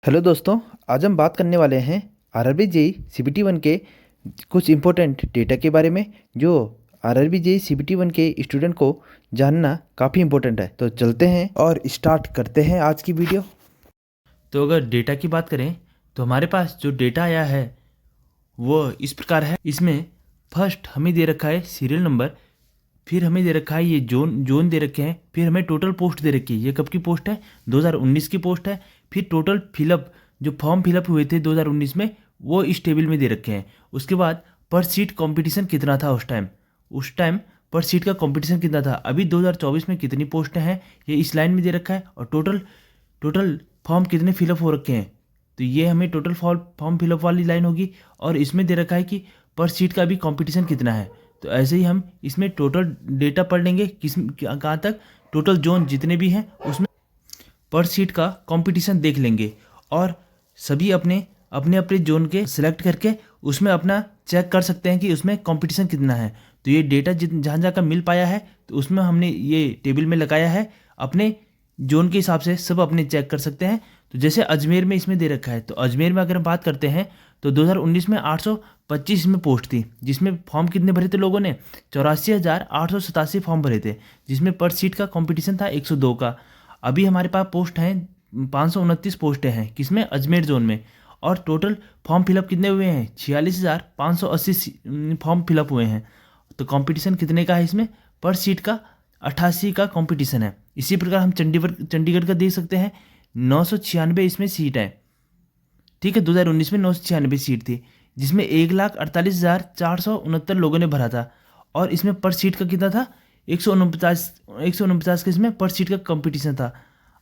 Hello दोस्तों, आज हम बात करने वाले हैं आरआरबी जेई सीबीटी वन के कुछ इम्पोर्टेंट डेटा के बारे में जो आरआरबी जेई सीबीटी वन के स्टूडेंट को जानना काफ़ी इम्पोर्टेंट है। तो चलते हैं और स्टार्ट करते हैं आज की वीडियो। तो अगर डेटा की बात करें तो हमारे पास जो डेटा आया है वो इस प्रकार है। इसमें फर्स्ट हमें दे रखा है सीरियल नंबर, फिर हमें दे रखा है ये जोन दे रखे हैं, फिर हमें टोटल पोस्ट दे रखी है। ये कब की पोस्ट है? 2019 की पोस्ट है। फिर टोटल फिलअप जो फॉर्म फिलअप हुए थे 2019 में वो इस टेबल में दे रखे हैं। उसके बाद पर सीट कंपटीशन कितना था उस टाइम पर सीट का कंपटीशन कितना था। अभी 2024 में कितनी पोस्टें हैं ये इस लाइन में दे रखा है, और टोटल फॉर्म कितने फिलअप हो रखे हैं तो ये हमें टोटल फॉर्म फिलअप वाली लाइन होगी। और इसमें दे रखा है कि पर सीट का अभी कंपटीशन कितना है। तो ऐसे ही हम इसमें टोटल डेटा पढ़ लेंगे कहाँ तक, टोटल जोन जितने भी हैं उसमें पर सीट का कंपटीशन देख लेंगे, और सभी अपने अपने जोन के सिलेक्ट करके उसमें अपना चेक कर सकते हैं कि उसमें कंपटीशन कितना है। तो ये डेटा जहाँ जहाँ का मिल पाया है तो उसमें हमने ये टेबल में लगाया है। अपने जोन के हिसाब से सब अपने चेक कर सकते हैं। तो जैसे अजमेर में इसमें दे रखा है, तो अजमेर में अगर हम बात करते हैं तो 2019 में 825 में पोस्ट थी, जिसमें फॉर्म कितने भरे थे लोगों ने? 84,887 फॉर्म भरे थे, जिसमें पर सीट का कंपटीशन था 102 का। अभी हमारे पास पोस्ट हैं 529 पोस्टें हैं किसमें? अजमेर जोन में। और टोटल फॉर्म फिलअप कितने हुए हैं? 46,580 फॉर्म फिलअप हुए हैं। तो कंपटीशन कितने का है इसमें? पर सीट का 88 का कंपटीशन है। इसी प्रकार हम चंडीगढ़ का देख सकते हैं, 996 इसमें सीट है। ठीक है, 2019 में 996 सीट थी, जिसमें 1,48,469 लोगों ने भरा था। और इसमें पर सीट का कितना था? 149 का इसमें पर सीट का कंपटीशन था।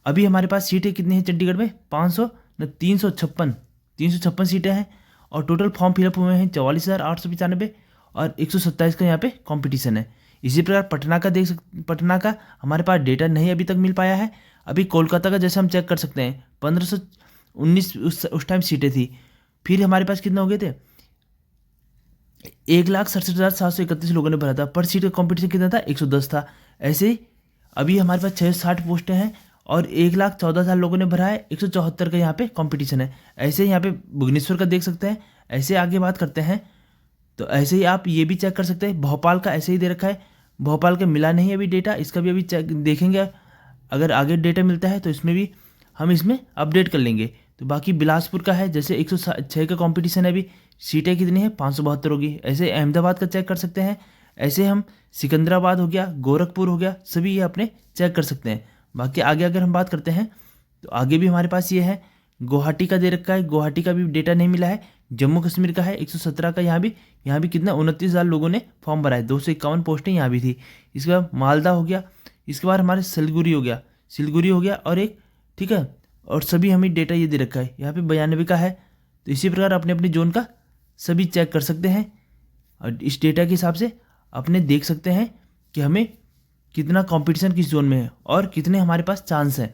अभी हमारे पास सीटें कितनी हैं चंडीगढ़ में? 356 सीटें हैं, और टोटल फॉर्म फिलअप हुए हैं 44,895, और 127 का यहाँ पे कंपटीशन है। इसी प्रकार पटना का हमारे पास डेटा नहीं अभी तक मिल पाया है। अभी कोलकाता का जैसे हम चेक कर सकते हैं, 1519 उस टाइम सीटें थी। फिर हमारे पास कितने हो गए थे? 1,67,731 लोगों ने भरा था। पर सीट का कंपटीशन कितना था? 110 था। ऐसे ही अभी हमारे पास 660 पोस्टें हैं, और 1,14,000 लोगों ने भरा है, 174 का यहाँ पे कंपटीशन है। ऐसे ही यहाँ पे भुवनेश्वर का देख सकते हैं। ऐसे आगे बात करते हैं तो ऐसे ही आप ये भी चेक कर सकते हैं। भोपाल का ऐसे ही दे रखा है, भोपाल का मिला नहीं अभी डेटा, इसका भी अभी चेक देखेंगे। अगर आगे डेटा मिलता है तो इसमें भी हम इसमें अपडेट कर लेंगे। तो बाकी बिलासपुर का है, जैसे 106 का कंपटीशन है अभी, सीटें कितनी है? 572 होगी। ऐसे अहमदाबाद का चेक कर सकते हैं। ऐसे हम सिकंदराबाद हो गया, गोरखपुर हो गया, सभी ये अपने चेक कर सकते हैं। बाकी आगे अगर हम बात करते हैं तो आगे भी हमारे पास ये है, गुवाहाटी का दे रखा है, गुवाहाटी का भी डेटा नहीं मिला है। जम्मू कश्मीर का है 117 का, यहाँ भी कितना 29,000 लोगों ने फॉर्म भरा है, 251 पोस्टें यहाँ भी थी। इसके बाद मालदा हो गया, इसके बाद हमारे सिलगुड़ी हो गया और एक, ठीक है, और सभी हमें डेटा ये दे रखा है। यहाँ पे 92 का है। तो इसी प्रकार अपने अपने जोन का सभी चेक कर सकते हैं, और इस डेटा के हिसाब से अपने देख सकते हैं कि हमें कितना कंपटीशन किस जोन में है और कितने हमारे पास चांस हैं।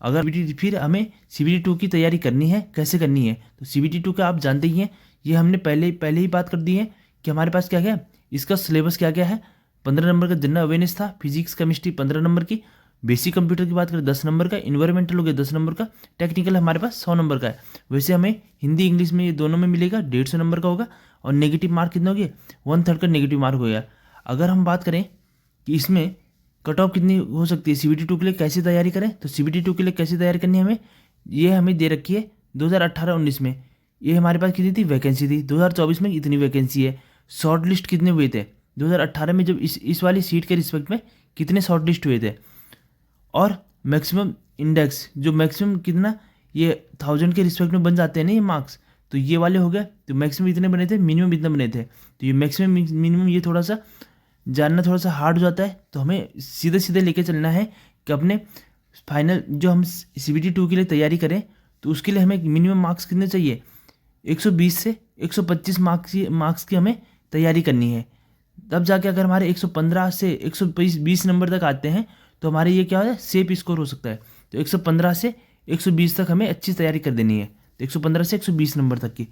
अगर फिर हमें CBT 2 की तैयारी करनी है, कैसे करनी है? तो CBT 2 का आप जानते ही हैं, ये हमने पहले ही बात कर दी है कि हमारे पास क्या क्या है, इसका सिलेबस क्या क्या है। 15 नंबर का जनरल अवेयरनेस था, फिजिक्स केमिस्ट्री 15 नंबर की, बेसिक कंप्यूटर की बात करें 10 नंबर का, इन्वायरमेंटल हो गया 10 नंबर का, टेक्निकल हमारे पास 100 नंबर का है। वैसे हमें हिंदी इंग्लिश में ये दोनों में मिलेगा 150 नंबर का होगा, और नेगेटिव मार्क कितना हो गया? 1/3 का नेगेटिव मार्क हो गया। अगर हम बात करें कि इसमें कट ऑफ कितनी हो सकती है, CBT 2 के लिए कैसे तैयारी करें, तो CBT 2 के लिए कैसे तैयारी करनी है हमें, ये हमें दे रखी है 2018-19 में। ये हमारे पास कितनी थी? वैकेंसी थी। 2024 में इतनी वैकेंसी है। शॉर्ट लिस्ट कितने हुए थे 2018 में, जब इस वाली सीट के रिस्पेक्ट में कितने शॉर्ट लिस्ट हुए थे, और मैक्सिमम इंडेक्स जो मैक्सिमम कितना, ये 1000 के रिस्पेक्ट में बन जाते हैं ना ये मार्क्स, तो ये वाले हो गए। तो मैक्सिमम इतने बने थे, मिनिमम इतने बने थे। तो ये मैक्सिमम मिनिमम ये थोड़ा सा जानना थोड़ा सा हार्ड हो जाता है, तो हमें सीधे सीधे लेके चलना है कि अपने फाइनल जो हम CBT 2 के लिए तैयारी करें तो उसके लिए हमें मिनिमम मार्क्स कितने चाहिए? 120 से 125 मार्क्स की हमें तैयारी करनी है। तब जाके अगर हमारे 115 से 120 नंबर तक आते हैं तो हमारे ये क्या हो जाए, सेफ स्कोर हो सकता है। तो 115 से 120 तक हमें अच्छी तैयारी कर देनी है, तो 115 से 120 नंबर तक की।